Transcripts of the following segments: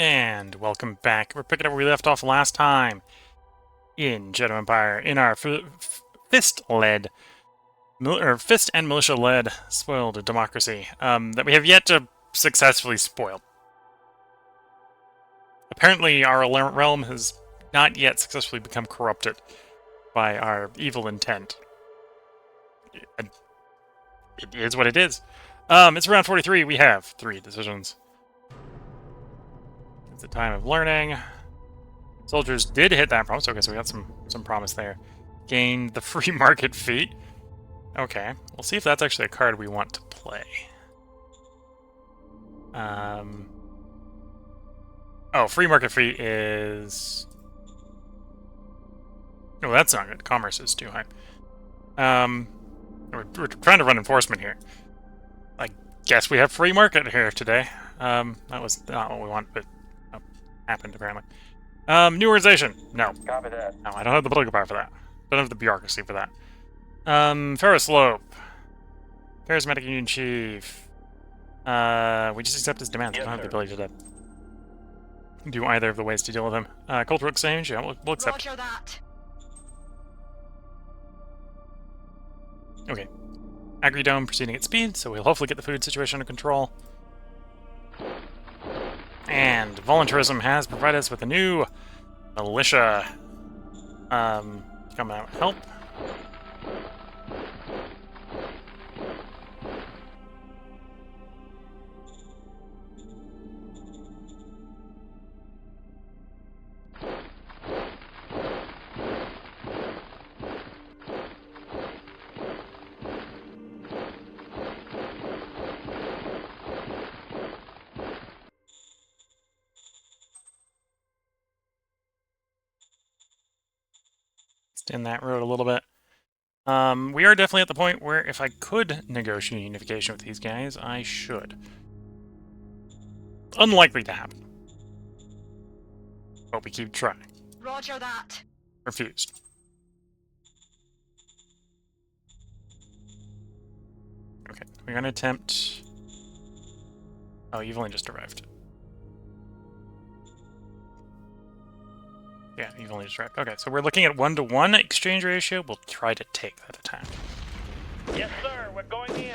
And welcome back. We're picking up where we left off last time in Shadow Empire, in our Fist-led, or Fist and Militia-led spoiled democracy that we have yet to successfully spoil. Apparently, our realm has not yet successfully become corrupted by our evil intent. It is what it is. It's around 43. We have 3 decisions. It's a time of learning. Soldiers did hit that promise. Okay, so we got some promise there. Gained the free market feat. Okay, we'll see if that's actually a card we want to play. Oh, free market feat is... Oh, that's not good. Commerce is too high. We're trying to run enforcement here. I guess we have free market here today. That was not what we want, but happened apparently. New organization. No. Copy that. No, I don't have the political power for that. Don't have the bureaucracy for that. Ferris Slope. Charismatic Union Chief. We just accept his demands. Yes, we don't have the sir. ability to do either of the ways to deal with him. Cultural exchange, yeah, we'll accept. Roger that. Okay. Agri-Dome proceeding at speed, so we'll hopefully get the food situation under control. And voluntarism has provided us with a new militia. Come out with help. Extend that road a little bit. We are definitely at the point where if I could negotiate unification with these guys, I should. Unlikely to happen. But we keep trying. Roger that. Refused. Okay, we're gonna attempt... Oh, you've only just arrived. Yeah, you've only just arrived. Okay, so we're looking at 1-to-1 exchange ratio. We'll try to take that attack. Yes, sir. We're going in.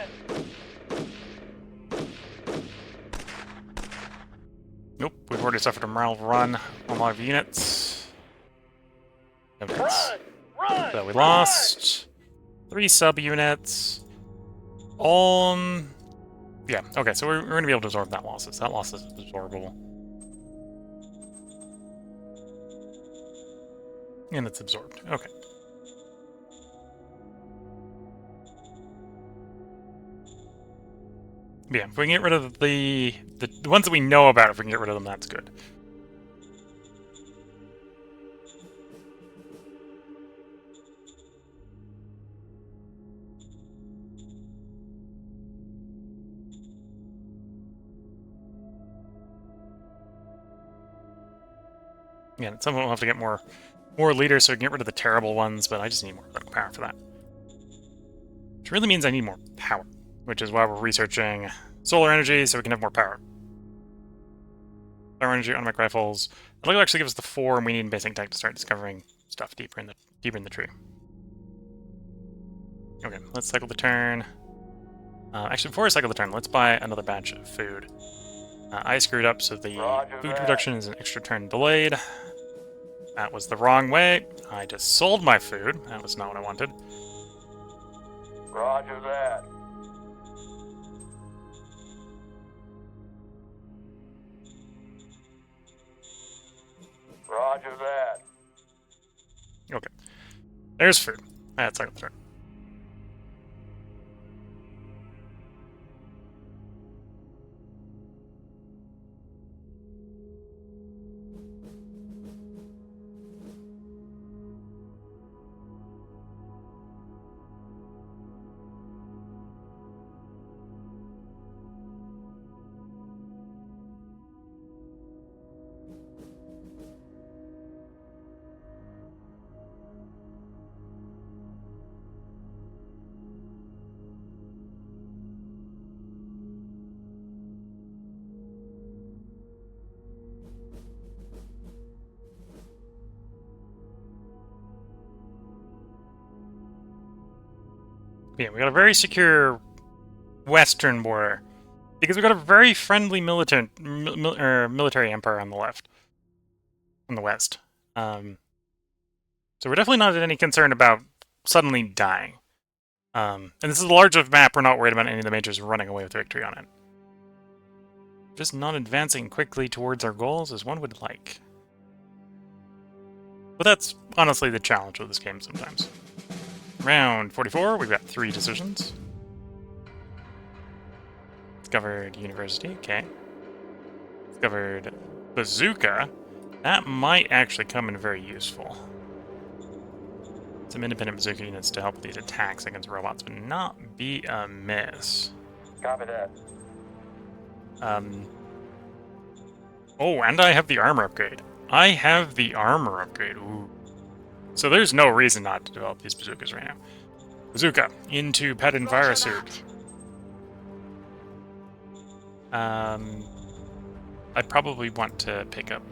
Nope, we've already suffered a morale run on a lot of units. No dice. Run! So we lost 3 sub-units. Yeah, okay, so we're going to be able to absorb that losses. That loss is absorbable. And it's absorbed. Okay. Yeah, if we can get rid of the ones that we know about, if we can get rid of them, that's good. Yeah, at some point we'll have to get more leaders so we can get rid of the terrible ones, but I just need more political power for that. Which really means I need more power, which is why we're researching solar energy so we can have more power. Solar energy, automatic rifles. That'll actually give us the 4, and we need basic tech to start discovering stuff deeper in the tree. Okay, let's cycle the turn. Actually, before I cycle the turn, let's buy another batch of food. I screwed up, so the food production is an extra turn delayed. That was the wrong way. I just sold my food. That was not what I wanted. Roger that. Roger that. Okay. There's food. That's cycle the turn. Yeah, we got a very secure western border. Because we got a very friendly military empire on the left. On the west. So we're definitely not at any concern about suddenly dying. And this is a large enough map, we're not worried about any of the majors running away with victory on it. Just not advancing quickly towards our goals as one would like. But that's honestly the challenge with this game sometimes. Round 44, we've got 3 decisions. Discovered University, okay. Discovered Bazooka. That might actually come in very useful. Some independent bazooka units to help these attacks against robots would not be amiss. Copy that. Oh, and I have the armor upgrade. I have the armor upgrade. Ooh. So there's no reason not to develop these bazookas right now. Bazooka into pattern virus suit. I'd probably want to pick up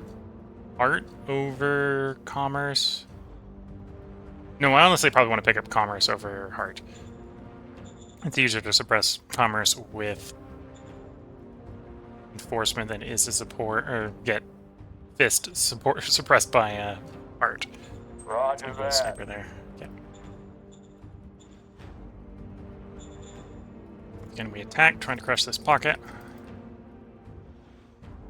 art over commerce. No, I honestly probably want to pick up commerce over heart. It's easier to suppress commerce with enforcement than it is to support or get fist support suppressed by art. Roger Let's go that. sniper there. Yeah. Again, we attack, trying to crush this pocket.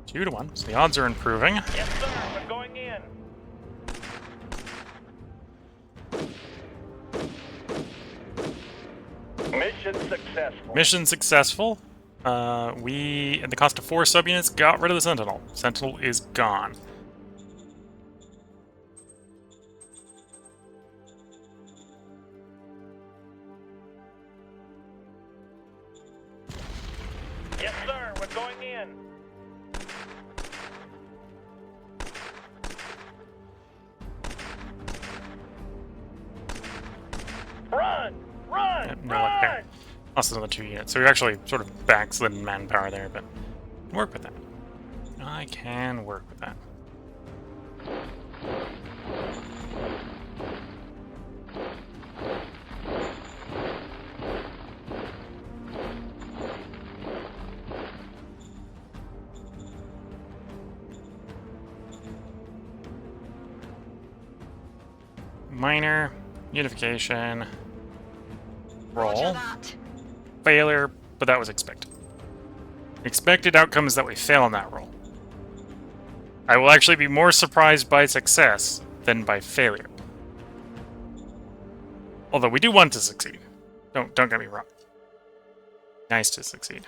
2 to 1, so the odds are improving. Yes, sir. We're going in. Mission successful. Mission successful. We, at the cost of 4 subunits, got rid of the Sentinel. Sentinel is gone. Yes, sir. We're going in. Run! Run! Yep, no luck there. Lost another 2 units. So we actually sort of backslid in manpower there, but I can work with that. I can work with that. Minor, unification, roll, failure, but that was expected. The expected outcome is that we fail on that roll. I will actually be more surprised by success than by failure. Although we do want to succeed. Don't get me wrong. Nice to succeed.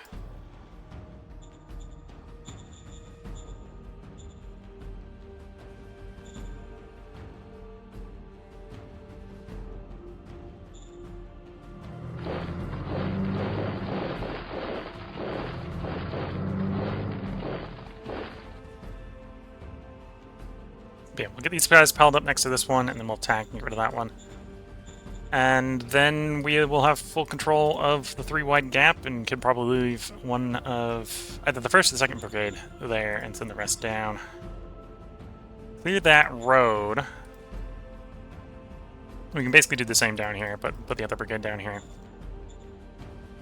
Yeah, we'll get these guys piled up next to this one, and then we'll attack and get rid of that one. And then we will have full control of the 3 wide gap, and can probably leave one of either the 1st or the 2nd brigade there, and send the rest down. Clear that road. We can basically do the same down here, but put the other brigade down here.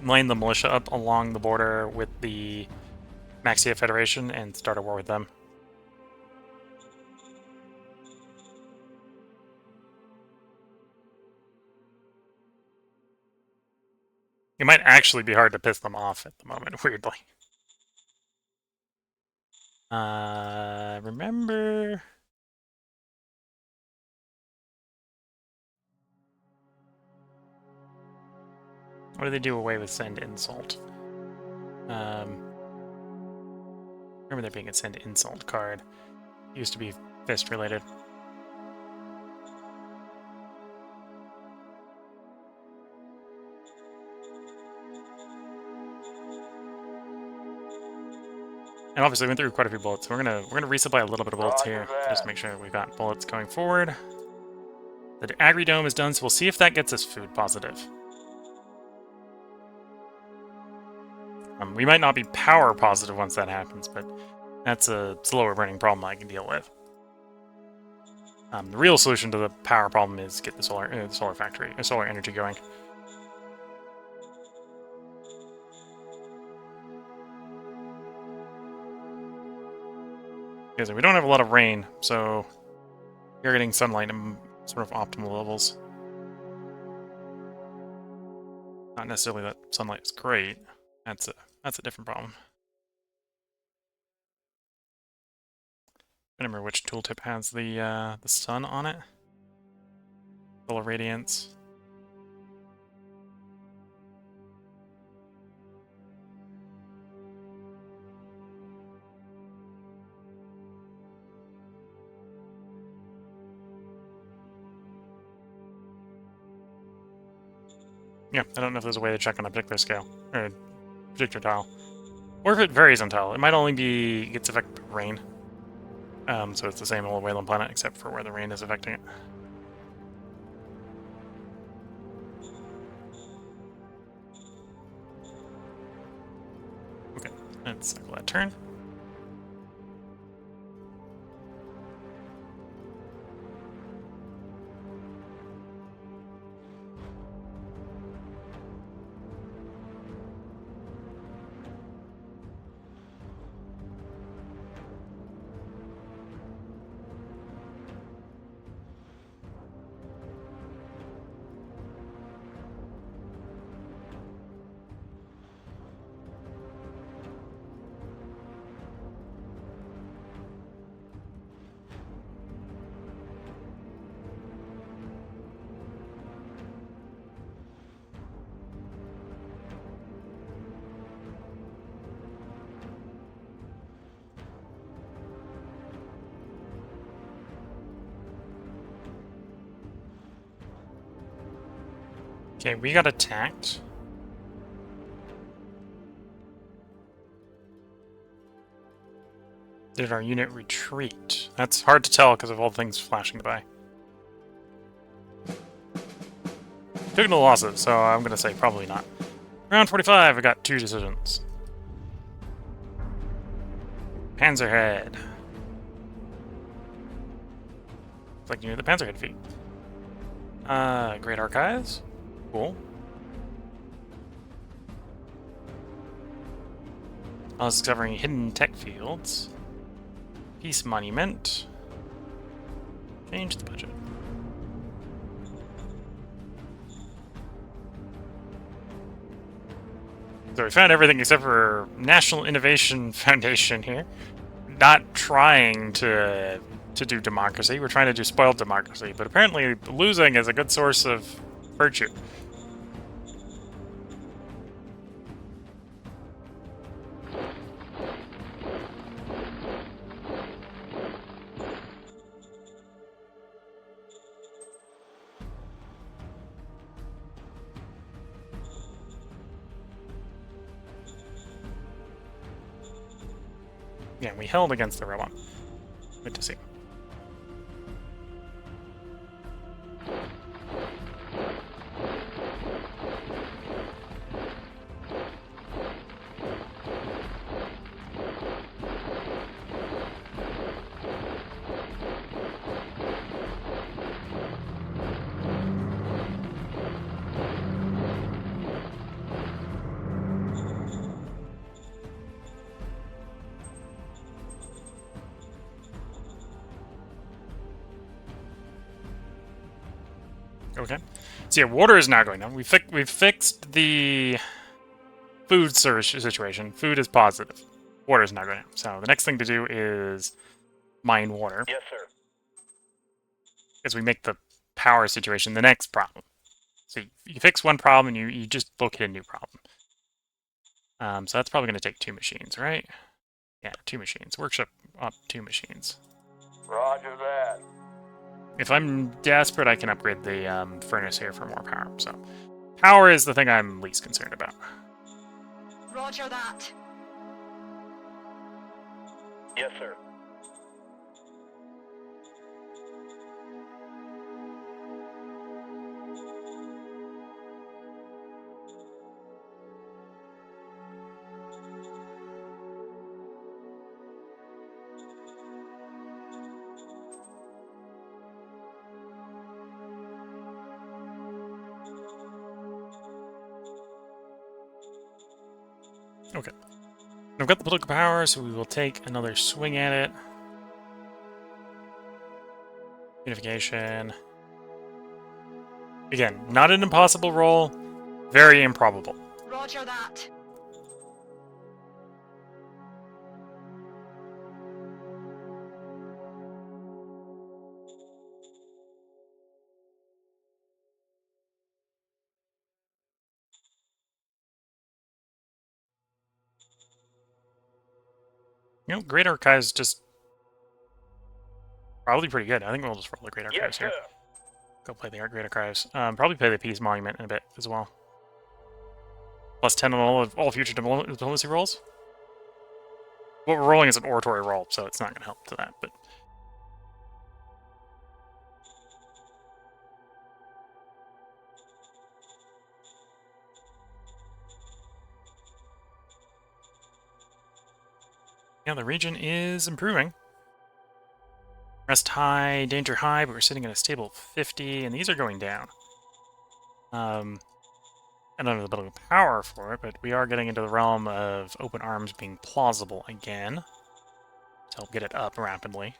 Line the militia up along the border with the Maxia Federation, and start a war with them. It might actually be hard to piss them off at the moment, weirdly. Remember... What do they do away with send insult? Remember there being a send insult card. It used to be fist related. And obviously we went through quite a few bullets, so we're gonna resupply a little bit of bullets here, just to make sure we've got bullets going forward. The Agri-Dome is done, so we'll see if that gets us food positive. We might not be power positive once that happens, but that's a slower burning problem I can deal with. The real solution to the power problem is get the solar factory, solar energy going. Because we don't have a lot of rain, so you're getting sunlight in sort of optimal levels. Not necessarily that sunlight is great. That's a different problem. I don't remember which tooltip has the sun on it. Solar radiance. Yeah, I don't know if there's a way to check on a particular scale, or a particular tile. Or if it varies on tile. It might only be gets affected by rain. So it's the same old Wayland planet, except for where the rain is affecting it. Okay, let's cycle that turn. Okay, we got attacked. Did our unit retreat? That's hard to tell because of all the things flashing by. Took no losses, so I'm gonna say probably not. Round 45, I got 2 decisions. Panzerhead. It's like you knew the Panzerhead feat. Great Archives. Cool. I was discovering hidden tech fields. Peace Monument. Change the budget. So we found everything except for National Innovation Foundation here. Not trying to do democracy. We're trying to do spoiled democracy, but apparently losing is a good source of virtue. Yeah, we held against the robot. Good to see. Okay. So yeah, water is now going down. We've fixed the food surge situation. Food is positive. Water is now going down. So the next thing to do is mine water. Yes, sir. As we make the power situation the next problem. So you fix one problem and you just locate a new problem. So that's probably going to take 2 machines, right? Yeah, 2 machines. Workshop up 2 machines. Roger that. If I'm desperate, I can upgrade the furnace here for more power. So power is the thing I'm least concerned about. Roger that. Yes, sir. Okay. I've got the political power, so we will take another swing at it. Unification. Again, not an impossible roll, very improbable. Roger that. You know, Great Archives just probably pretty good. I think we'll just roll the Great Archives here. Go play the Great Archives. Probably play the Peace Monument in a bit as well. Plus 10 on all future diplomacy rolls. What we're rolling is an oratory roll, so it's not going to help to that, but... Yeah, the region is improving. Rest high, danger high, but we're sitting at a stable 50, and these are going down. I don't have the ability of power for it, but we are getting into the realm of open arms being plausible again. To help get it up rapidly.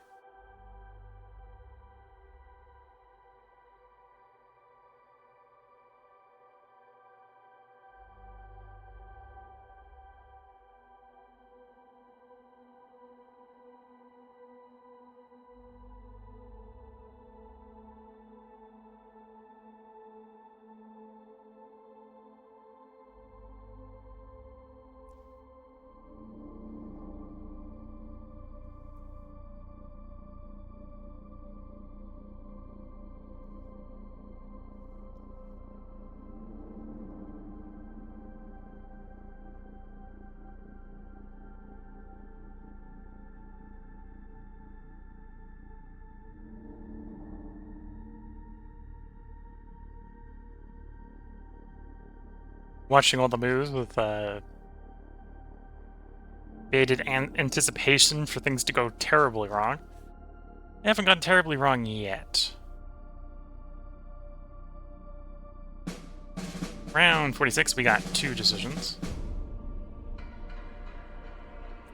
Watching all the moves with bated anticipation for things to go terribly wrong. They haven't gone terribly wrong yet. Round 46, we got 2 decisions.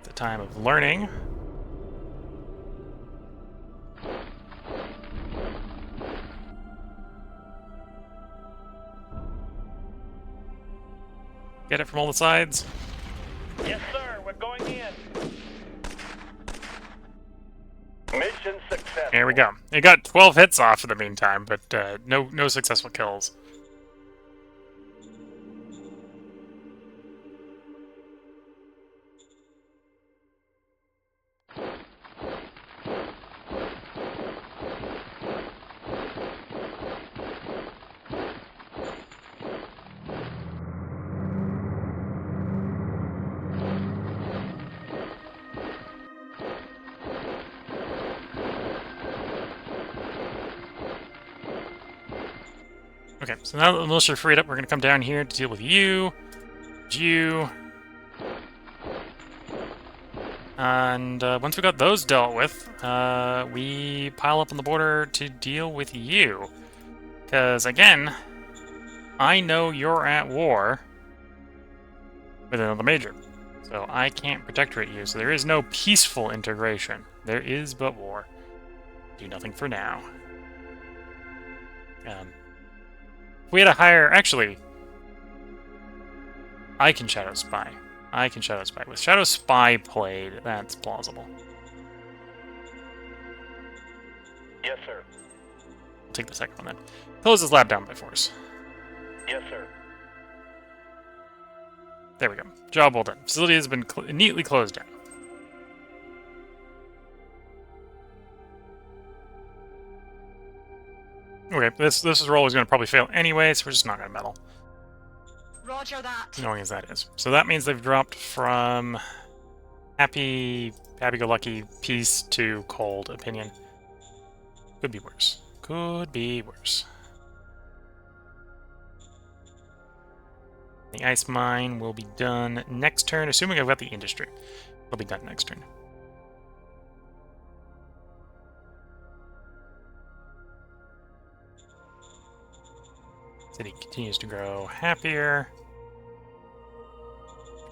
The time of learning. Get it from all the sides. Yes, sir. We're going in. Mission successful. There we go. It got 12 hits off in the meantime, but no successful kills. Okay, so now that the militia are freed up, we're going to come down here to deal with you, and once we got those dealt with, we pile up on the border to deal with you. Because, again, I know you're at war with another major, so I can't protectorate you, so there is no peaceful integration. There is but war. Do nothing for now. We had a higher... Actually, I can Shadow Spy. I can Shadow Spy. With Shadow Spy played, that's plausible. Yes, sir. I'll take the second one then. Close this lab down by force. Yes, sir. There we go. Job well done. Facility has been neatly closed down. Okay, this roll is going to probably fail anyway, so we're just not going to meddle. Roger that. Annoying as that is. So that means they've dropped from happy-go-lucky peace to cold opinion. Could be worse. Could be worse. The ice mine will be done next turn, assuming I've got the industry. It'll be done next turn. City continues to grow happier.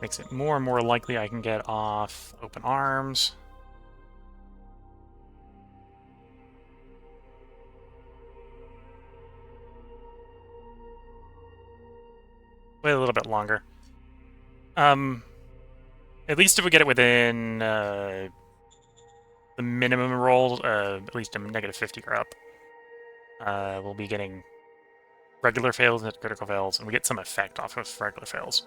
Makes it more and more likely I can get off open arms. Wait a little bit longer. At least if we get it within the minimum roll, at least a negative 50 or up, we'll be getting regular fails and critical fails, and we get some effect off of regular fails.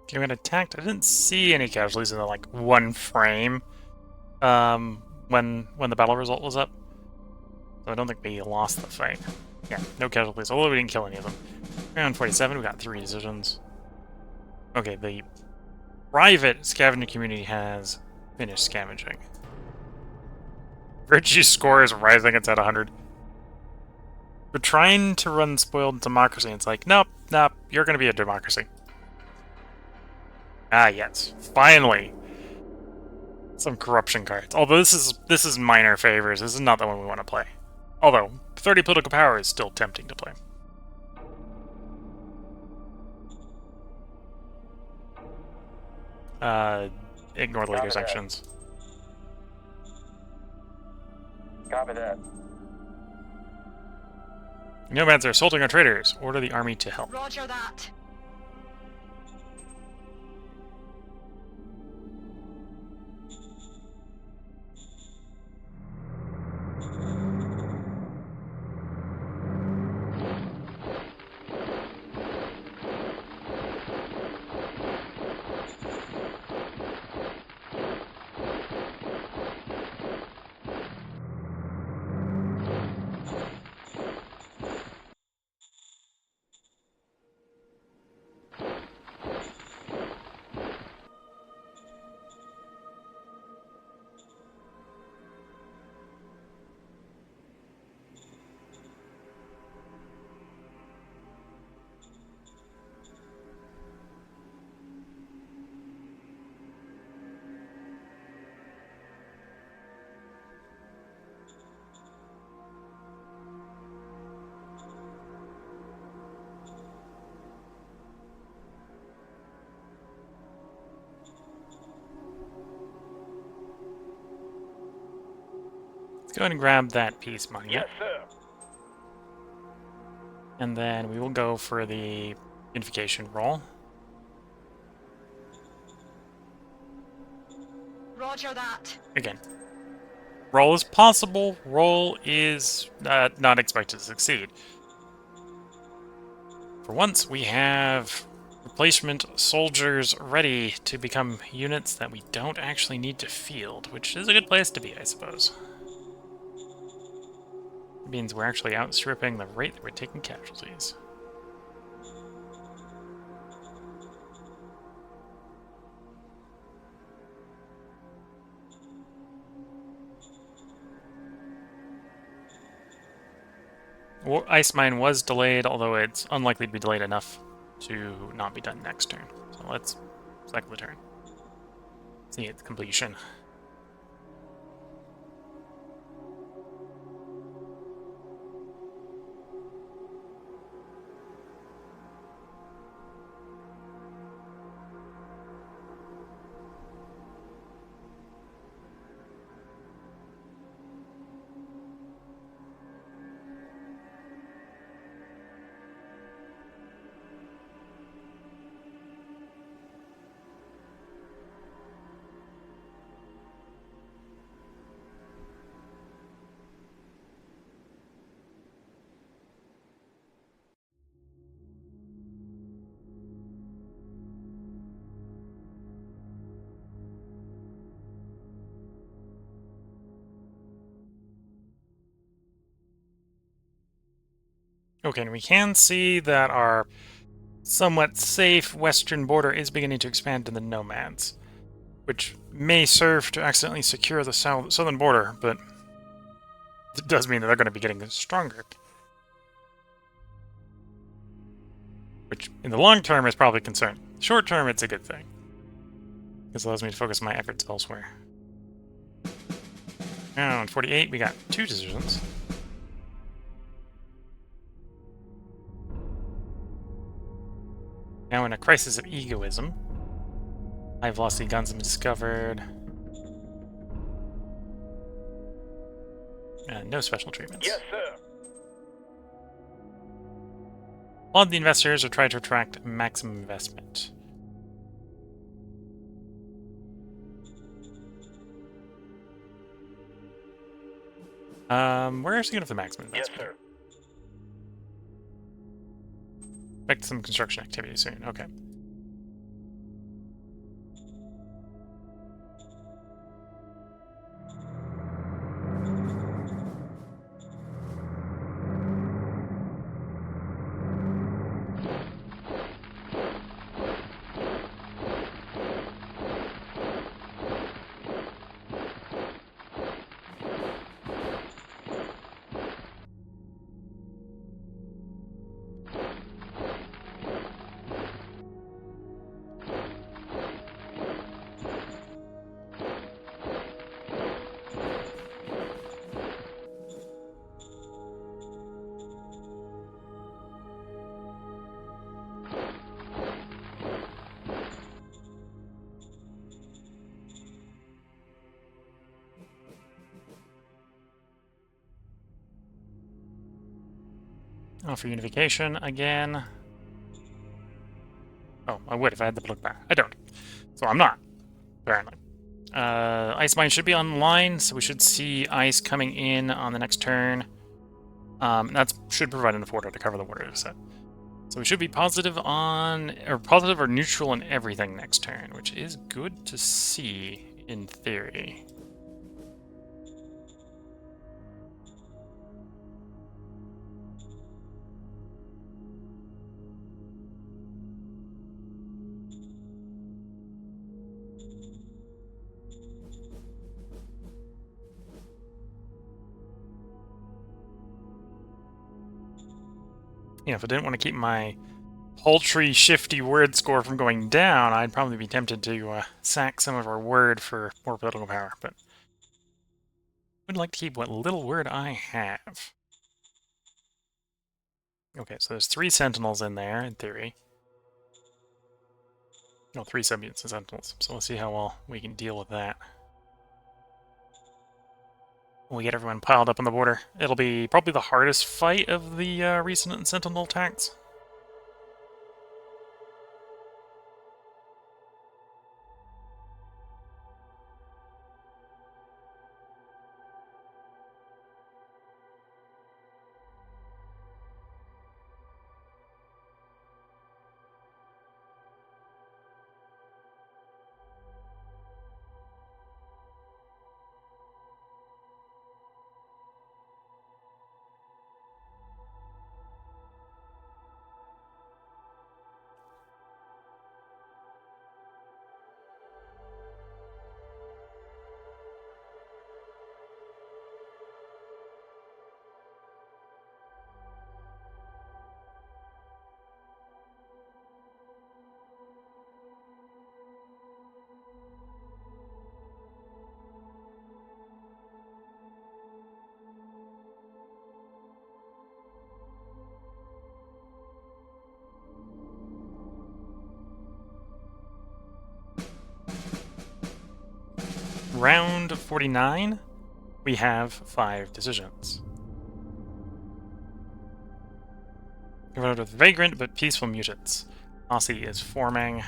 Okay, we got attacked. I didn't see any casualties in the, like, one frame when the battle result was up. So I don't think we lost the fight. Yeah, no casualties, although we didn't kill any of them. Round 47, we got 3 decisions. Okay, the private scavenging community has finished scavenging. Virtue score is rising, it's at 100. We're trying to run spoiled democracy, and it's like, nope, you're gonna be a democracy. Ah, yes. Finally! Some corruption cards. Although this is minor favors, this is not the one we want to play. Although, 30 political power is still tempting to play. Ignore the leader's actions. Copy that. Nomads are assaulting our traders. Order the army to help. Roger that. Let's go ahead and grab that peace money. Yes, sir. And then we will go for the unification roll. Roger that. Again, roll is possible, roll is not expected to succeed. For once, we have replacement soldiers ready to become units that we don't actually need to field, which is a good place to be, I suppose. It means we're actually outstripping the rate that we're taking casualties. Ice Mine was delayed, although it's unlikely to be delayed enough to not be done next turn. So let's cycle the turn. See its completion. Okay, and we can see that our somewhat safe western border is beginning to expand to the nomads, which may serve to accidentally secure the southern border, but it does mean that they're going to be getting stronger. Which, in the long term, is probably a concern. Short term, it's a good thing. This allows me to focus my efforts elsewhere. Now, in 48, we got 2 decisions. Now in a crisis of egoism. High-velocity guns have been discovered. No special treatments. Yes, sir. All of the investors are trying to attract maximum investment. We're actually going to have the maximum Yes, investment. sir. Expect some construction activity soon. Okay. Offer unification again. Oh, I would if I had the look back. I don't. So I'm not, apparently. Ice mine should be online, so we should see ice coming in on the next turn. That should provide enough water to cover the water set. So we should be positive or neutral on everything next turn, which is good to see in theory. You know, if I didn't want to keep my paltry, shifty word score from going down, I'd probably be tempted to sack some of our word for more political power, but I would like to keep what little word I have. Okay, so there's 3 sentinels in there, in theory. No, 3 sub-units and sentinels, so let's see how well we can deal with that. When we get everyone piled up on the border, it'll be probably the hardest fight of the recent sentinel attacks. Round 49, we have 5 decisions. Confronted with vagrant but peaceful mutants. Aussie is forming.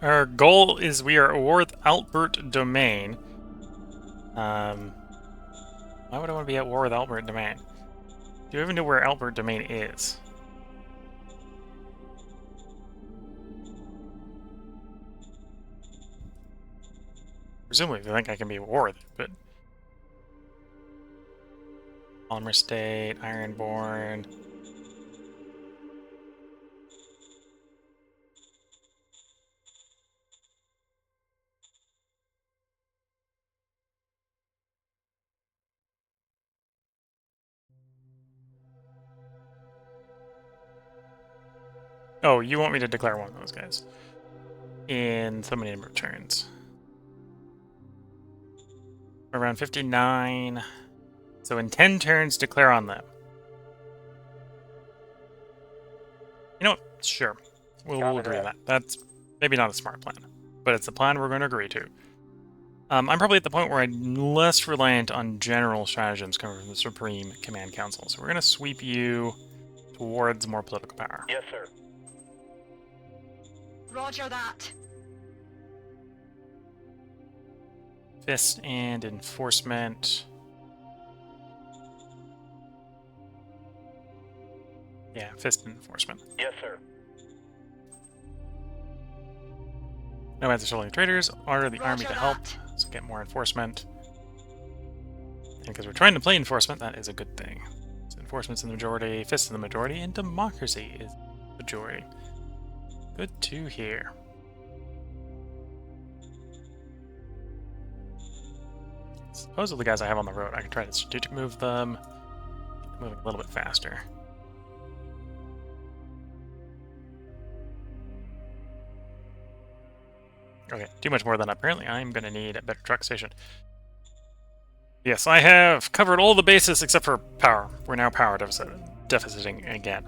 Our goal is we are at war with Albert Domain. Why would I want to be at war with Albert Domain? Do you even know where Albert Domain is? Presumably, they think I can be at war with it, but... Polymer State, Ironborn... Oh, you want me to declare one of those guys. In so many number of turns. Around 59. So in 10 turns, declare on them. You know what? Sure. We'll agree to that. That's maybe not a smart plan, but it's a plan we're going to agree to. I'm probably at the point where I'm less reliant on general stratagems coming from the Supreme Command Council. So we're going to sweep you towards more political power. Yes, sir. Roger that. Fist and enforcement. Yeah, fist and enforcement. Yes, sir. Nomads are solely traders. Order the army to Roger help. that. So get more enforcement. And because we're trying to play enforcement, that is a good thing. So enforcement's in the majority, fist in the majority, and democracy is the majority. Good to hear. Suppose with the guys I have on the road, I can try to strategic move them, moving a little bit faster. Okay, too much more than apparently I'm going to need a better truck station. Yes, I have covered all the bases except for power. We're now power deficiting again.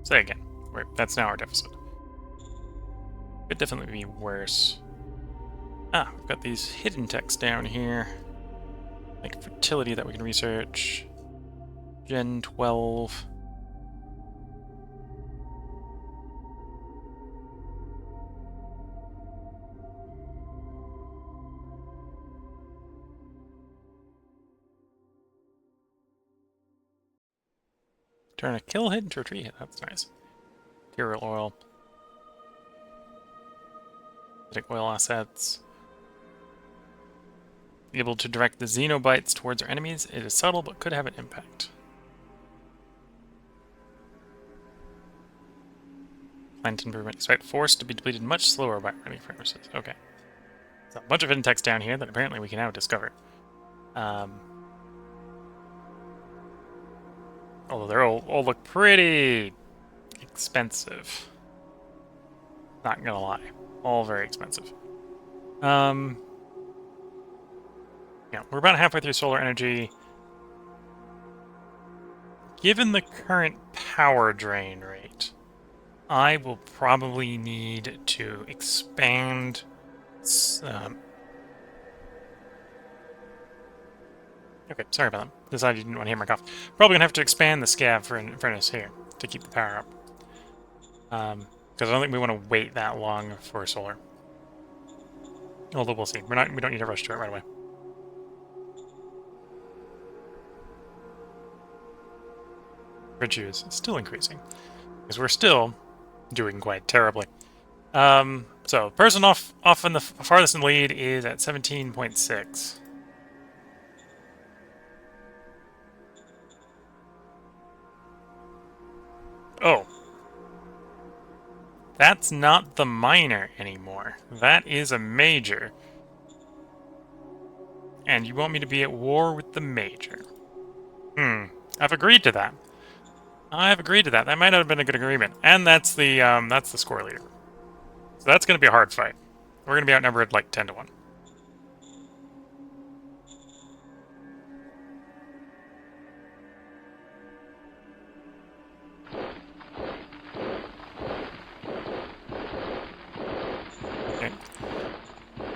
Say again. That's now our deficit. Could definitely be worse. Ah, we've got these hidden techs down here. Like fertility that we can research. Gen 12. Turn a kill hit into a tree hit. That's nice. Material oil. Take oil assets. Able to direct the xenobites towards our enemies. It is subtle, but could have an impact. Plant improvement. Expect force to be depleted much slower by running furnaces. Okay. So a bunch of hidden techs down here that apparently we can now discover. Although they all look pretty expensive. Not gonna lie. All very expensive. Yeah, we're about halfway through solar energy. Given the current power drain rate, I will probably need to expand okay, sorry about that. Decided you didn't want to hear my cough. Probably gonna have to expand the scav furnace here to keep the power up. Because I don't think we want to wait that long for solar. Although we'll see. We don't need to rush to it right away. Virtue is still increasing. Because we're still doing quite terribly. So person off in the farthest in the lead is at 17.6. Oh. That's not the minor anymore. That is a major. And you want me to be at war with the major. I've agreed to that. I've agreed to that. That might not have been a good agreement. And that's the score leader. So that's going to be a hard fight. We're going to be outnumbered like 10 to 1. Okay.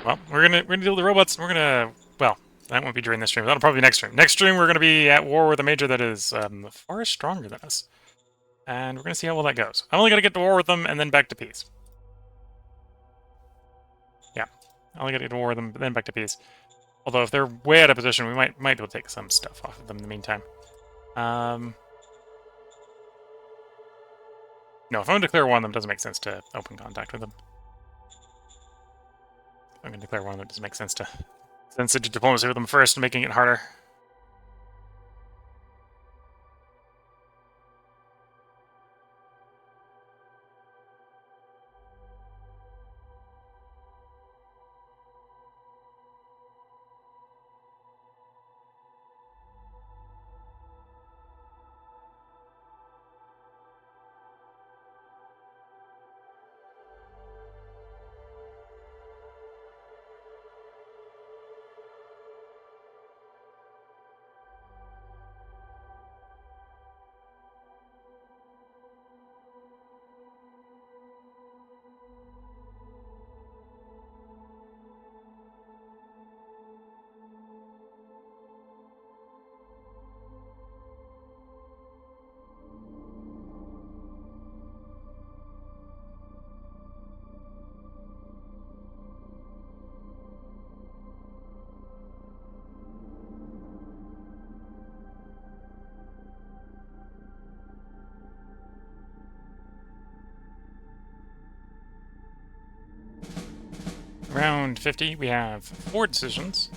Well, we're gonna deal with the robots. We're gonna, well, that won't be during this stream. That'll probably be next stream. Next stream, we're gonna be at war with a major that is far stronger than us, and we're gonna see how well that goes. I'm only gonna get to war with them and then back to peace. Yeah, I'll get to war with them, but then back to peace. Although if they're way out of position, we might be able to take some stuff off of them in the meantime. No, if I'm going to declare war on them, it doesn't make sense to open contact with them. If I'm going to declare war on them, it doesn't make sense to do diplomacy with them first, making it harder. Round 50, we have 4 decisions.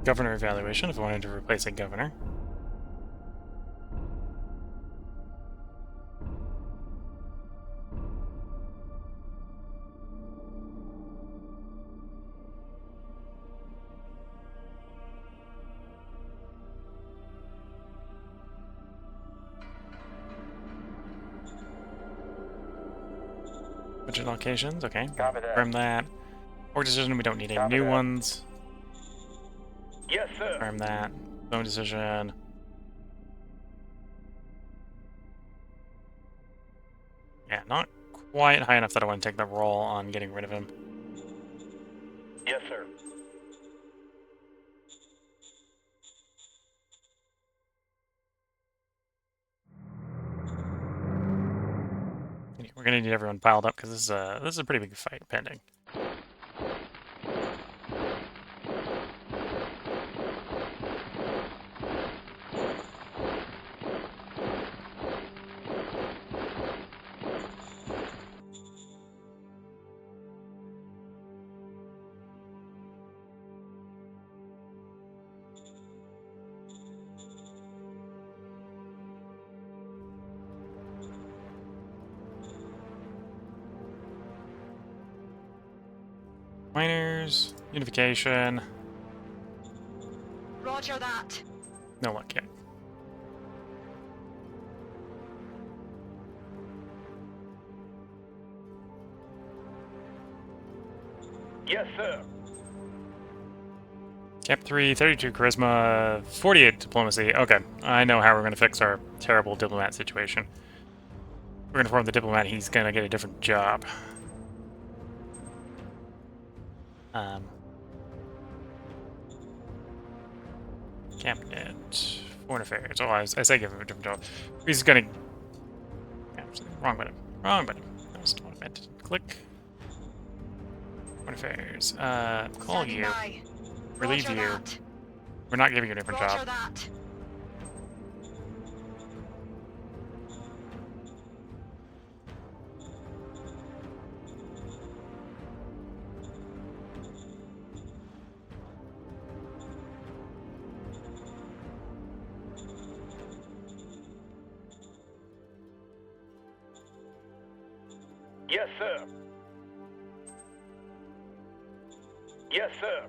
Governor evaluation, if I wanted to replace a governor. Budget allocations, okay. Copy that. Confirm that. Org decision, we don't need any Copy new that. ones. Yes, sir. Confirm that. Zone decision. Yeah, not quite high enough that I want to take the roll on getting rid of him. Yes, sir. We're gonna need everyone piled up because this is a pretty big fight pending. Miners, unification. Roger that. No luck yet. Yes, sir. Cap 3, 32 charisma, 48 diplomacy. Okay, I know how we're going to fix our terrible diplomat situation. We're going to inform the diplomat he's going to get a different job. Cabinet, foreign affairs. Oh, I say give him a different job. He's going to... Wrong button. Wrong button. That was what I meant. Click. Foreign affairs. Call Standing you. by. Relieve Roger you. that. We're not giving you a different Roger job. that. Yes, sir. Yes, sir.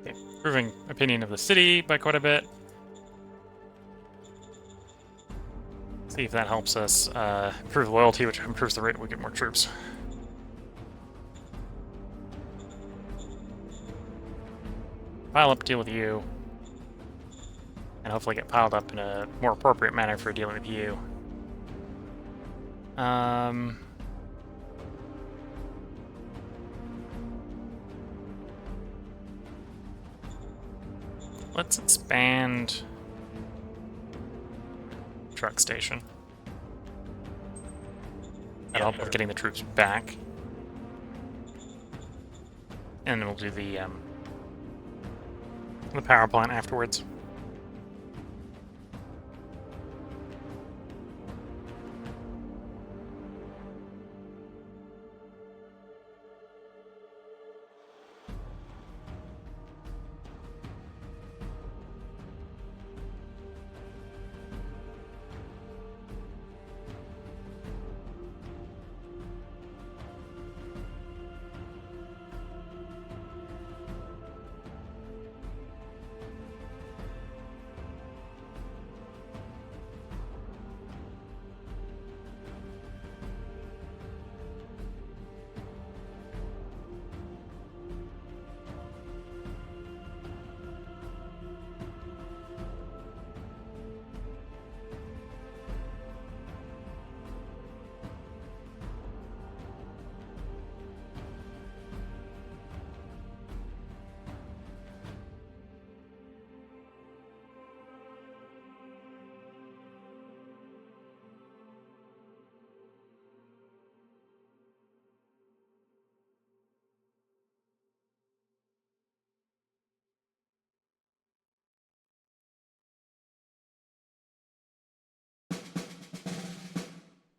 Okay, improving opinion of the city by quite a bit. See if that helps us improve loyalty, which improves the rate we get more troops. Pile up, deal with you. And hopefully get piled up in a more appropriate manner for dealing with you. Let's expand truck station. That'll help with getting the troops back. And then we'll do the power plant afterwards.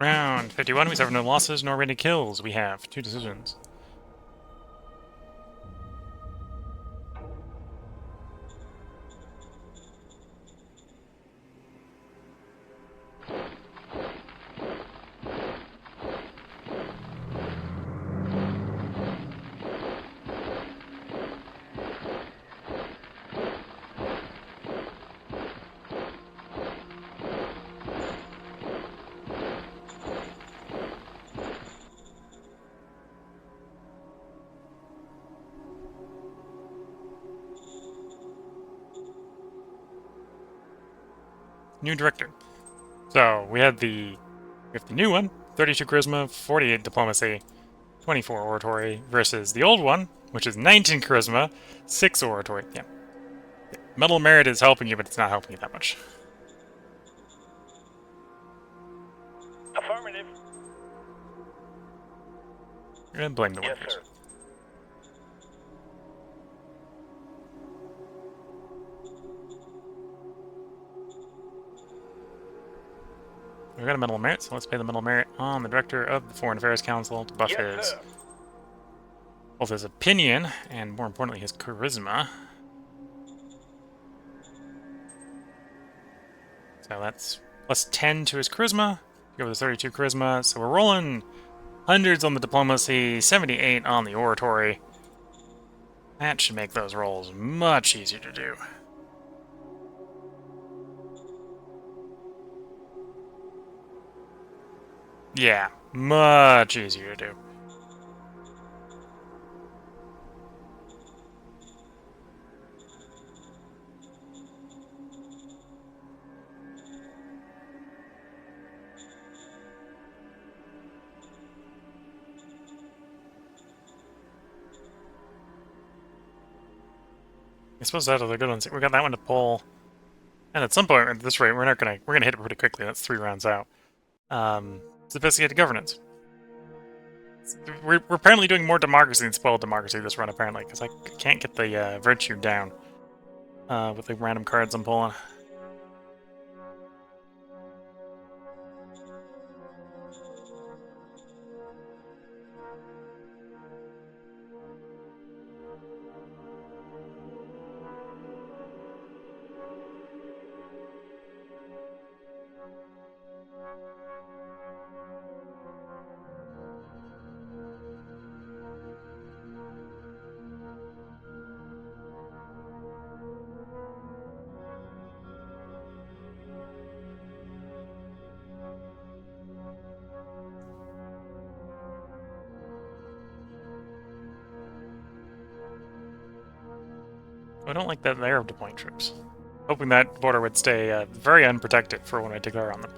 Round 51, we suffer no losses nor any kills. We have 2 decisions. New director. So we have the new one, 32 charisma, 48 diplomacy, 24 oratory, versus the old one, which is 19 charisma, 6 oratory. Yeah. Metal merit is helping you, but it's not helping you that much. Affirmative. You're gonna blame the Yes, workers. sir. We've got a metal merit, so let's pay the metal merit on the director of the Foreign Affairs Council to buff Yes, his sir. both his opinion and, more importantly, his charisma. So that's plus 10 to his charisma. Go with his 32 charisma. So we're rolling hundreds on the diplomacy, 78 on the oratory. That should make those rolls much easier to do. Yeah, much easier to do. I suppose that is a good one. We got that one to pull, and at some point at this rate, we're gonna hit it pretty quickly. That's 3 rounds out. Sophisticated governance. We're apparently doing more democracy than spoiled democracy this run, apparently, because I can't get the virtue down with the random cards I'm pulling. I don't like that layer of deploying troops. Hoping that border would stay very unprotected for when I declare on them.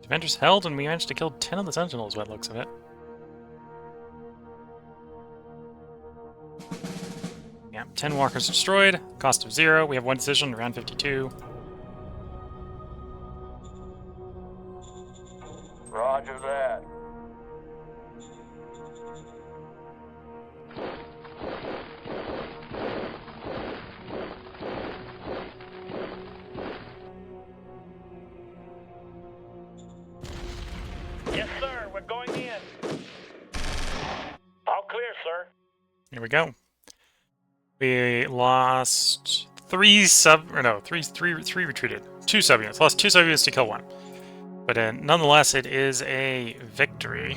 Defenders held, and we managed to kill 10 of the Sentinels, by the looks of it. Yeah, 10 walkers destroyed, cost of 0. We have 1 decision, round 52. Roger that. Yes, sir. We're going in. All clear, sir. Here we go. We lost 3 retreated. 2 sub-units. Lost 2 sub-units to kill 1. But nonetheless, it is a victory.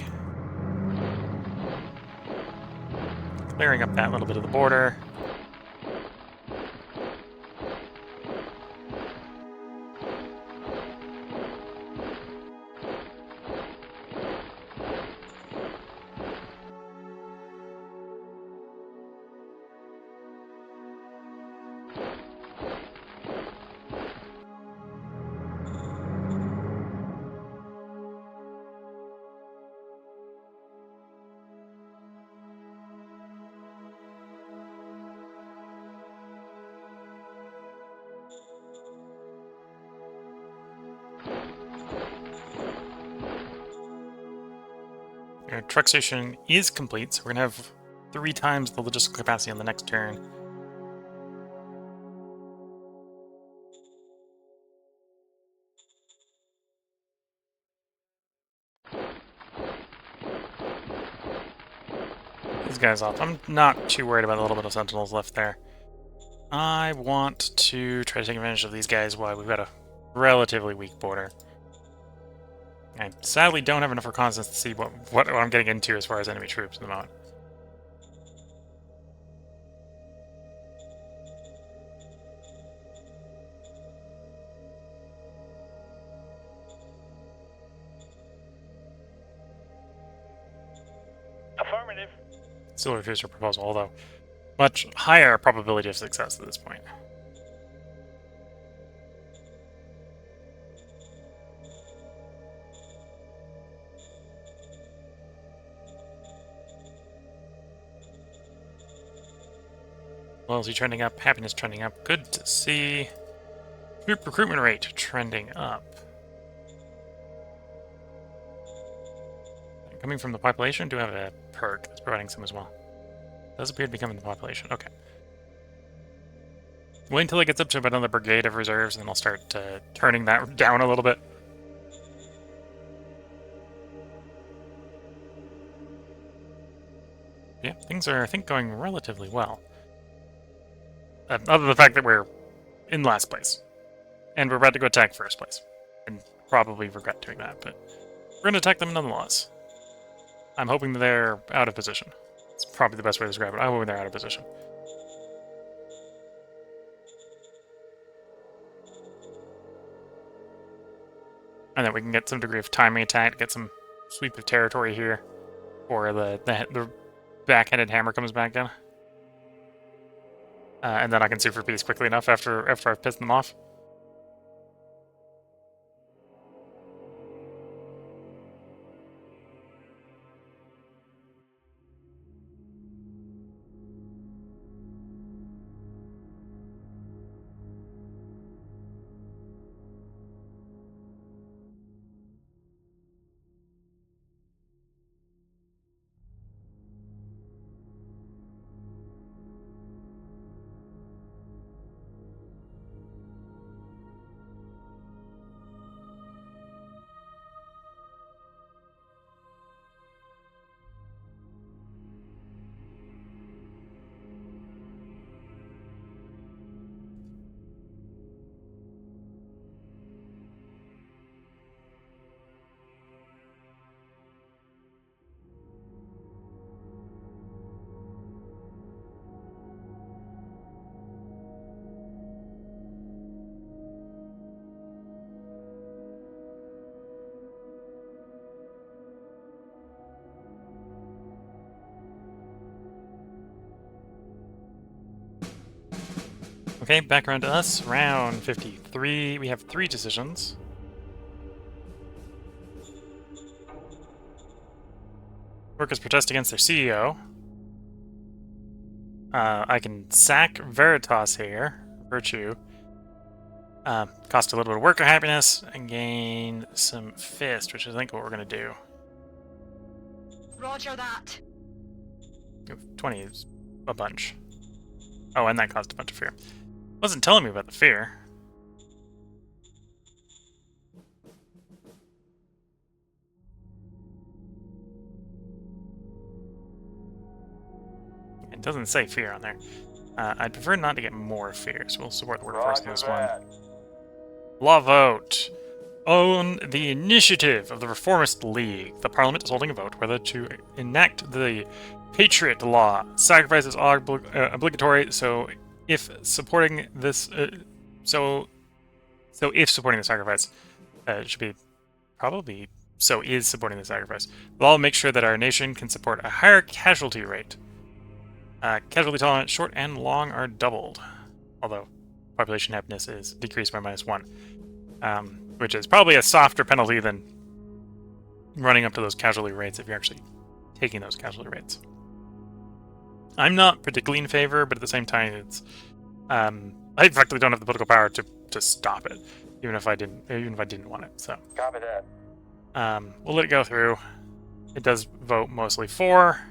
Clearing up that little bit of the border. Our truck station is complete, so we're going to have 3 times the logistical capacity on the next turn. These guys off. I'm not too worried about the little bit of sentinels left there. I want to try to take advantage of these guys while we've got a relatively weak border. I sadly don't have enough reconnaissance to see what I'm getting into as far as enemy troops at the moment. Affirmative. Still refuse your proposal, although much higher probability of success at this point. Loyalty trending up, happiness trending up. Good to see. Troop recruitment rate trending up. Coming from the population, do have a perk that's providing some as well. Does appear to be coming from the population. Okay. Wait until it gets up to about another brigade of reserves, and then I'll start turning that down a little bit. Yeah, things are, I think, going relatively well. Other than the fact that we're in last place. And we're about to go attack first place. And probably regret doing that, but we're going to attack them nonetheless. I'm hoping that they're out of position. It's probably the best way to describe it. I'm hoping they're out of position. And then we can get some degree of timing attack, get some sweep of territory here, or the backhanded hammer comes back in. And then I can sue for peace quickly enough after I've pissed them off. Okay, back around to us. Round 53. We have 3 decisions. Workers protest against their CEO. I can sack Veritas here. Virtue. Cost a little bit of worker happiness and gain some Fist, which is, I think, what we're going to do. Roger that. 20 is a bunch. Oh, and that caused a bunch of fear. Wasn't telling me about the fear. It doesn't say fear on there. I'd prefer not to get more fear, so we'll support the workforce in this one. Law vote. On the initiative of the Reformist League, the Parliament is holding a vote whether to enact the Patriot Law. Sacrifices are obligatory, so if supporting this, so if supporting the sacrifice, it should be probably so is supporting the sacrifice. The law will make sure that our nation can support a higher casualty rate. Casualty tolerance, short and long, are doubled, although population happiness is decreased by -1, which is probably a softer penalty than running up to those casualty rates if you're actually taking those casualty rates. I'm not particularly in favor, but at the same time, it's I effectively don't have the political power to stop it, even if I didn't want it. So Copy that. we'll let it go through. It does vote mostly for.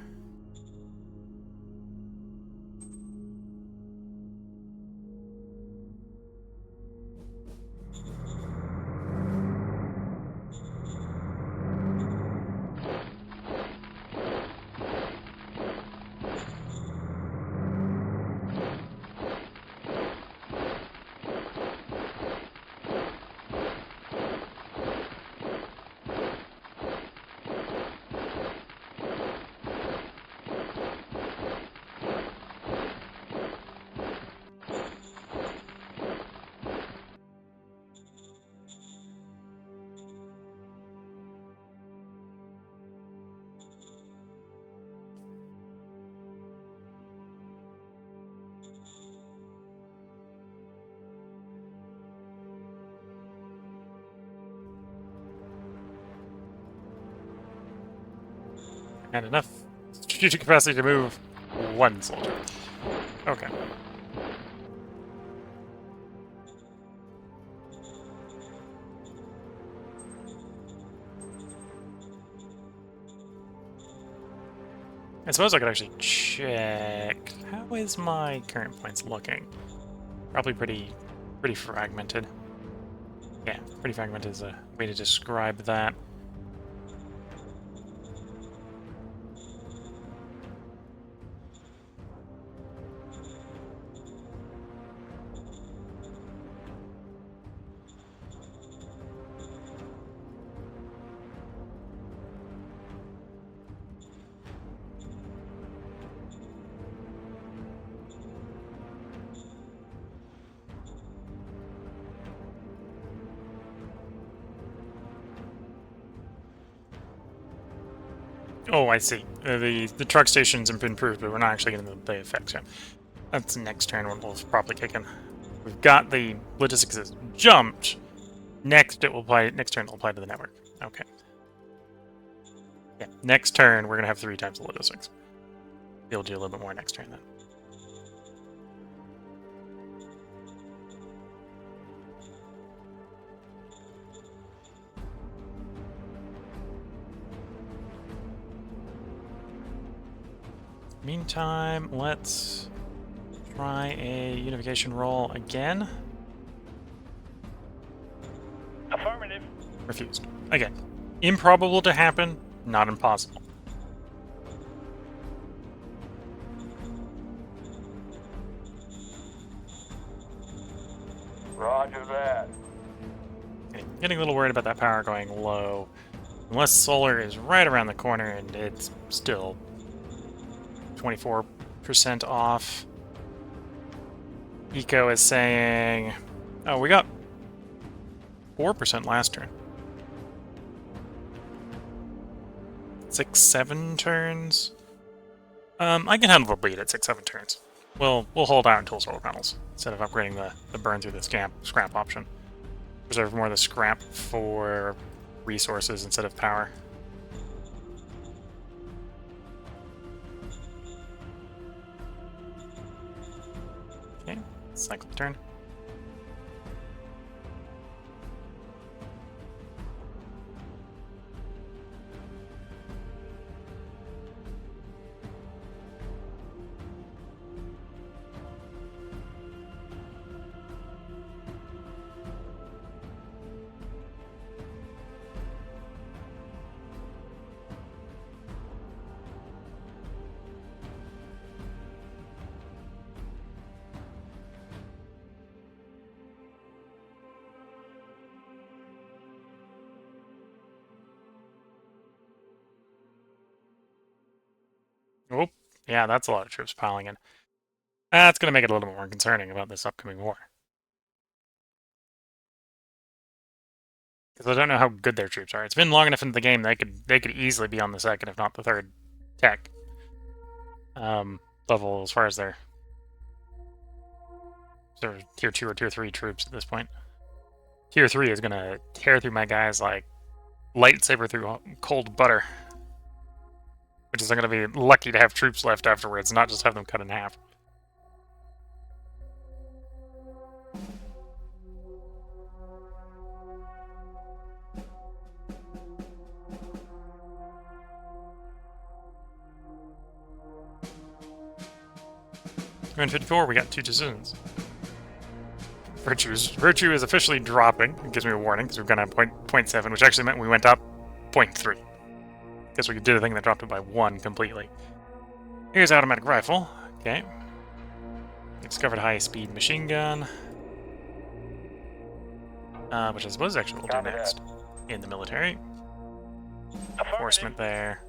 And enough strategic capacity to move one soldier. Okay. I suppose I could actually check. How is my current points looking? Probably pretty fragmented. Yeah, pretty fragmented is a way to describe that. Oh, I see. The truck stations have been improved, but we're not actually getting the effects yet. That's the next turn when we'll probably kick in. We've got the logistics has jumped. Next turn it will apply to the network. Okay. Yeah, next turn we're gonna have 3 times the logistics. We'll do a little bit more next turn then. Meantime, let's try a unification roll again. Affirmative. Refused. Again, improbable to happen, not impossible. Roger that. Okay, getting a little worried about that power going low. Unless solar is right around the corner and it's still 24% off. Eco is saying, oh, we got 4% last turn. 6-7 turns. I can handle the bleed at 6-7 turns. We'll hold out until solar panels instead of upgrading the burn through the scrap option. Reserve more of the scrap for resources instead of power. Cycle the turn. Oh, yeah, that's a lot of troops piling in. That's going to make it a little more concerning about this upcoming war. Because I don't know how good their troops are. It's been long enough into the game they could easily be on the second, if not the third, tech level as far as their sort of tier 2 or tier 3 troops at this point. Tier 3 is going to tear through my guys like lightsaber through cold butter. Which is I'm going to be lucky to have troops left afterwards, not just have them cut in half. In 54, we got 2 decisions. Virtue is officially dropping. It gives me a warning because we've gone up 0.7, which actually meant we went up 0.3. Guess we did a thing that dropped it by 1 completely. Here's automatic rifle. Okay. Discovered high-speed machine gun. Which I suppose actually we'll do next in the military. Enforcement there.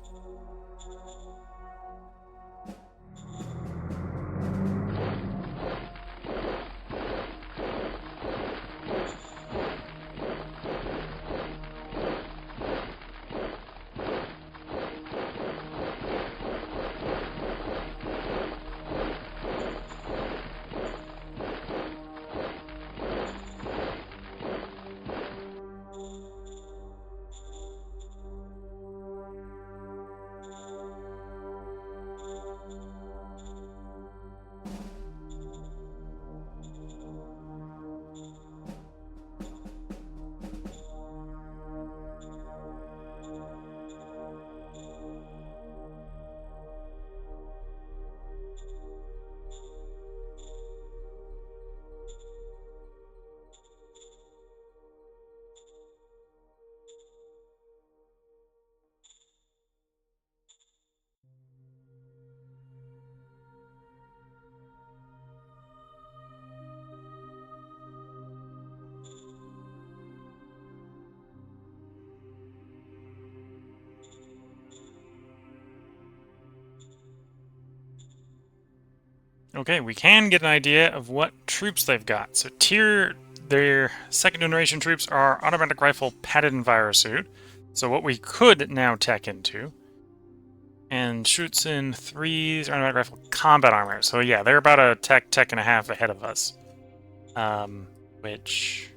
Okay, we can get an idea of what troops they've got. So their second generation troops are automatic rifle, padded and suit. So what we could now tech into. And shoots in 3s, automatic rifle, combat armor. So yeah, they're about a tech and a half ahead of us. Which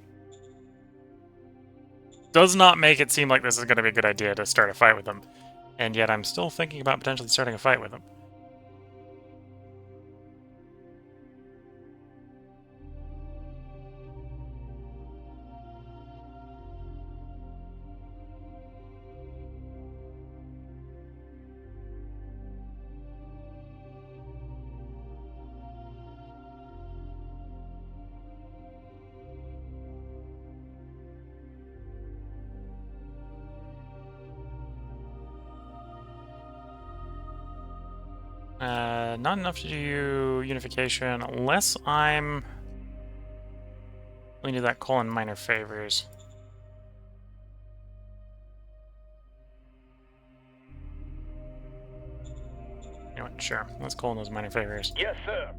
does not make it seem like this is going to be a good idea to start a fight with them. And yet I'm still thinking about potentially starting a fight with them. Not enough to do unification unless I'm... We do that colon minor favors. You know what? Sure. Let's call in those minor favors. Yes, sir.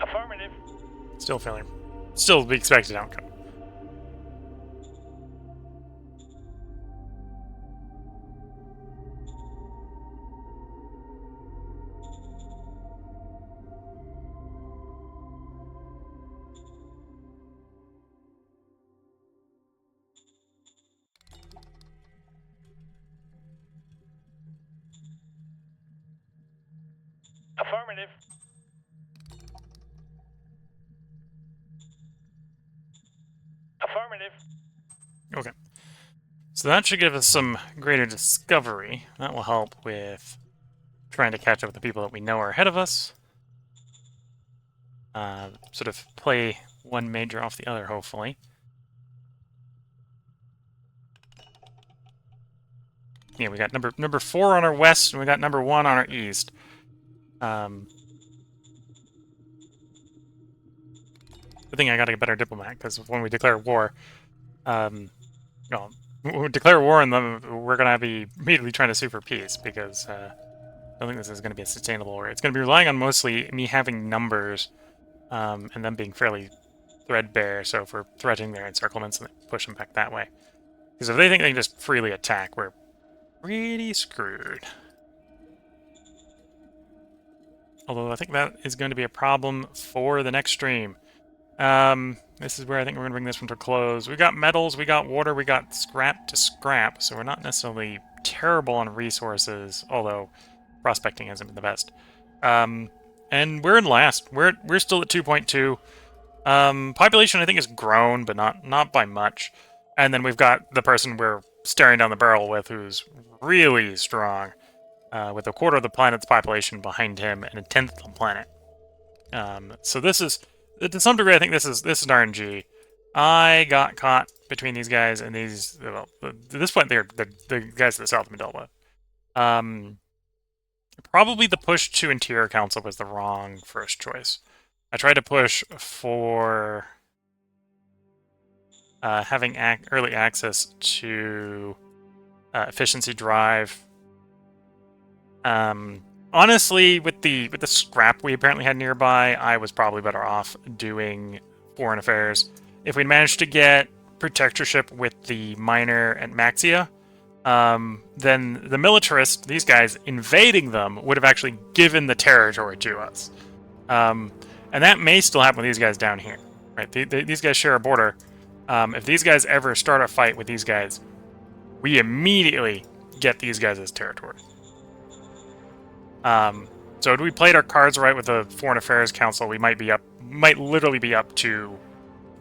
Affirmative. Still failure. Still the expected outcome. Affirmative. Affirmative. Okay. So that should give us some greater discovery. That will help with trying to catch up with the people that we know are ahead of us. Sort of play one major off the other, hopefully. Yeah, we got number 4 on our west, and we got number 1 on our east. Good thing I got a better diplomat, because when we declare war, when we declare war on them, we're going to be immediately trying to sue for peace, because I don't think this is going to be a sustainable war. It's going to be relying on mostly me having numbers, and them being fairly threadbare, so if we're threatening their encirclements and push them back that way. Because if they think they can just freely attack, we're pretty screwed. Although I think that is going to be a problem for the next stream. This is where I think we're going to bring this one to a close. We got metals, we got water, we got scrap to scrap, so we're not necessarily terrible on resources, although prospecting hasn't been the best. And we're in last. We're still at 2.2. Population I think has grown, but not by much. And then we've got the person we're staring down the barrel with, who's really strong, with a quarter of the planet's population behind him and a tenth of the planet. So this is, to some degree, I think this is RNG. I got caught between these guys and these. Well, at this point, they're the guys to the south have been dealt with. Probably the push to Interior Council was the wrong first choice. I tried to push for having early access to efficiency drive. Honestly, with the scrap we apparently had nearby, I was probably better off doing foreign affairs. If we'd managed to get protectorship with the miner at Maxia, then the militarists, these guys, invading them would have actually given the territory to us. And that may still happen with these guys down here, right? These guys share a border. If these guys ever start a fight with these guys, we immediately get these guys as territory. So if we played our cards right with the Foreign Affairs Council, we might literally be up to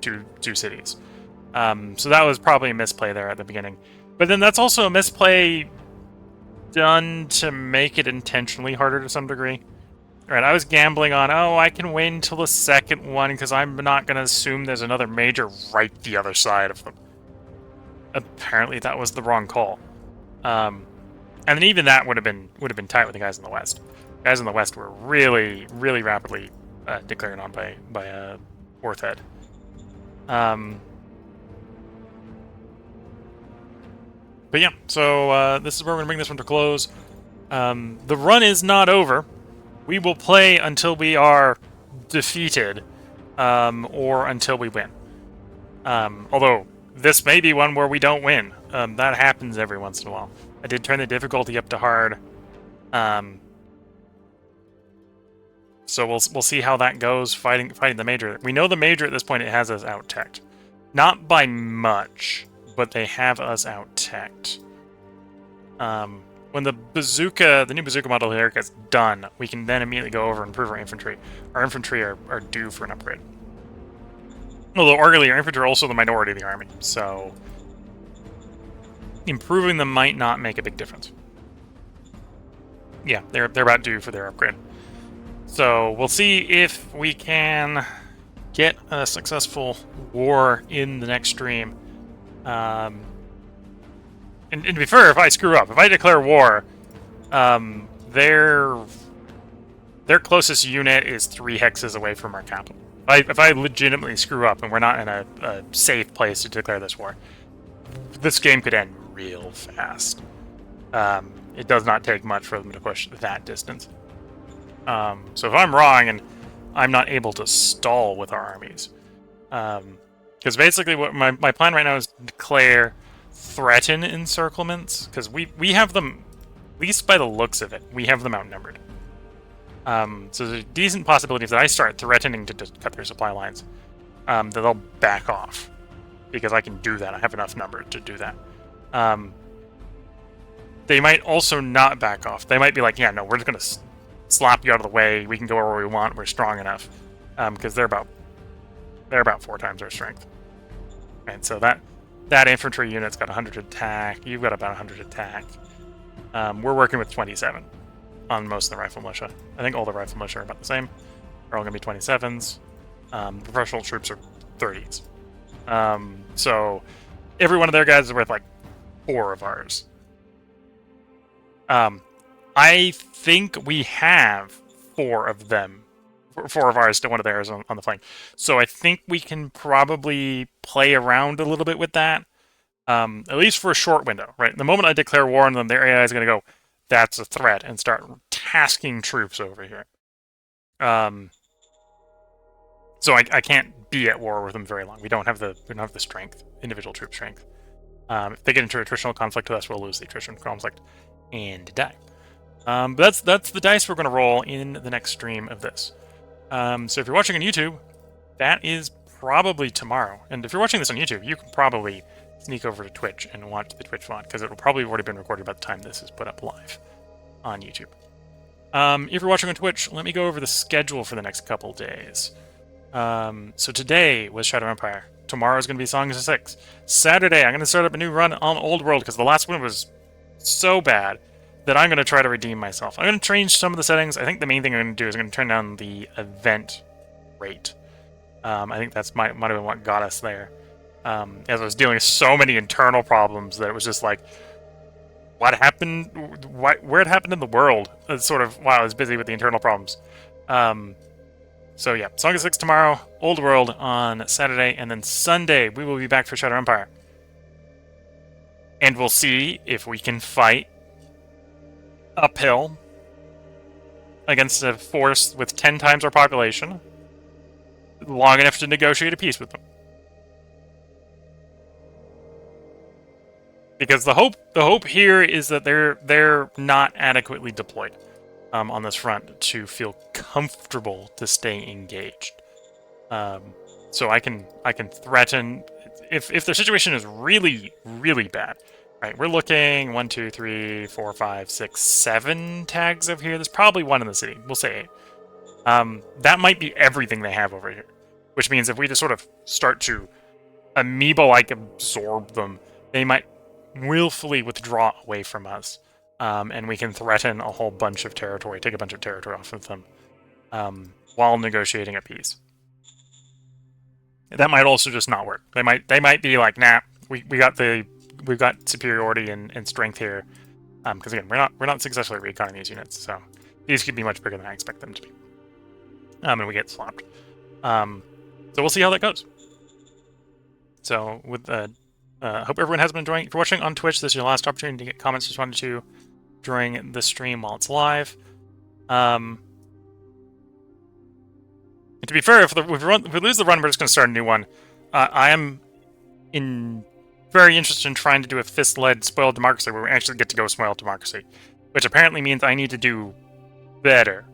two cities. So that was probably a misplay there at the beginning. But then that's also a misplay done to make it intentionally harder to some degree. Right, I was gambling on, I can wait until the second one because I'm not going to assume there's another major right the other side of them. Apparently that was the wrong call. And then even that would have been tight with the guys in the west. The guys in the west were really, really rapidly declared on by Orthed. But yeah, so this is where we're going to bring this one to close. The run is not over. We will play until we are defeated, or until we win. Although, this may be one where we don't win. That happens every once in a while. I did turn the difficulty up to hard. So we'll see how that goes, fighting the Major. We know the Major at this point, it has us out-teched. Not by much, but they have us out-teched. When the new bazooka model here gets done, we can then immediately go over and improve our infantry. Our infantry are due for an upgrade. Although, arguably, our infantry are also the minority of the army, so improving them might not make a big difference. Yeah, they're about due for their upgrade. So we'll see if we can get a successful war in the next stream. And to be fair, if I screw up, if I declare war, their closest unit is 3 hexes away from our capital. If I legitimately screw up and we're not in a safe place to declare this war, this game could end real fast. It does not take much for them to push that distance. So if I'm wrong and I'm not able to stall with our armies, because basically what my plan right now is declare threaten encirclements, because we have them, at least by the looks of it, we have them outnumbered. So there's a decent possibility that I start threatening to cut their supply lines, that they'll back off, because I can do that. I have enough number to do that. They might also not back off. They might be like, yeah, no, we're just going to slap you out of the way. We can go where we want. We're strong enough, because they're about 4 times our strength. And so that infantry unit's got 100 attack. You've got about 100 attack. We're working with 27 on most of the rifle militia. I think all the rifle militia are about the same. They're all going to be 27s. Professional troops are 30s. So every one of their guys is worth like 4 of ours. I think we have 4 of them. 4 of ours to 1 of theirs on the flank. So I think we can probably play around a little bit with that. At least for a short window, right? The moment I declare war on them, their AI is going to go, that's a threat, and start tasking troops over here. So I can't be at war with them very long. We don't have the strength, individual troop strength. If they get into attritional conflict with us, we'll lose the attrition conflict and die. But that's the dice we're going to roll in the next stream of this. So if you're watching on YouTube, that is probably tomorrow. And if you're watching this on YouTube, you can probably sneak over to Twitch and watch the Twitch VOD, because it will probably have already been recorded by the time this is put up live on YouTube. If you're watching on Twitch, let me go over the schedule for the next couple days. So today was Shadow Empire. Tomorrow is going to be Songs of Six. Saturday, I'm going to start up a new run on Old World, because the last one was so bad that I'm going to try to redeem myself. I'm going to change some of the settings. I think the main thing I'm going to do is I'm going to turn down the event rate. I think that's might have been what got us there. As I was dealing with so many internal problems that it was just like, what happened? Where it happened in the world? Sort of while I was busy with the internal problems. So yeah, Song of Six tomorrow, Old World on Saturday, and then Sunday we will be back for Shadow Empire. And we'll see if we can fight uphill against a force with 10 times our population long enough to negotiate a peace with them. Because the hope here is that they're not adequately deployed on this front to feel comfortable to stay engaged. So I can threaten if their situation is really, really bad. Right, we're looking 1, 2, 3, 4, 5, 6, 7 tags over here. There's probably 1 in the city. We'll say 8. That might be everything they have over here. Which means if we just sort of start to amoeba-like absorb them, they might willfully withdraw away from us. And we can threaten a whole bunch of territory, take a bunch of territory off of them, while negotiating a peace. That might also just not work. They might be like, nah, we've got superiority and strength here, because again, we're not successfully reconning these units, so these could be much bigger than I expect them to be. And we get slopped. So we'll see how that goes. So with hope everyone has been enjoying. If you're watching on Twitch, this is your last opportunity to get comments responded to during the stream while it's live. And to be fair, if we lose the run, we're just going to start a new one. I am very interested in trying to do a Fist-led spoiled democracy where we actually get to go spoiled democracy, which apparently means I need to do better.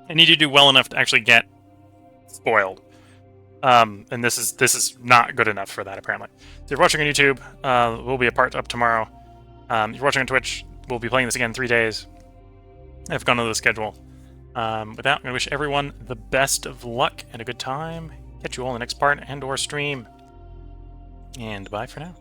I need to do well enough to actually get spoiled. And this is not good enough for that, apparently. So if you're watching on YouTube, we'll be a part up tomorrow. If you're watching on Twitch, we'll be playing this again in 3 days. I've gone over the schedule. With that, I'm going to wish everyone the best of luck and a good time. Catch you all in the next part and/or stream. And bye for now.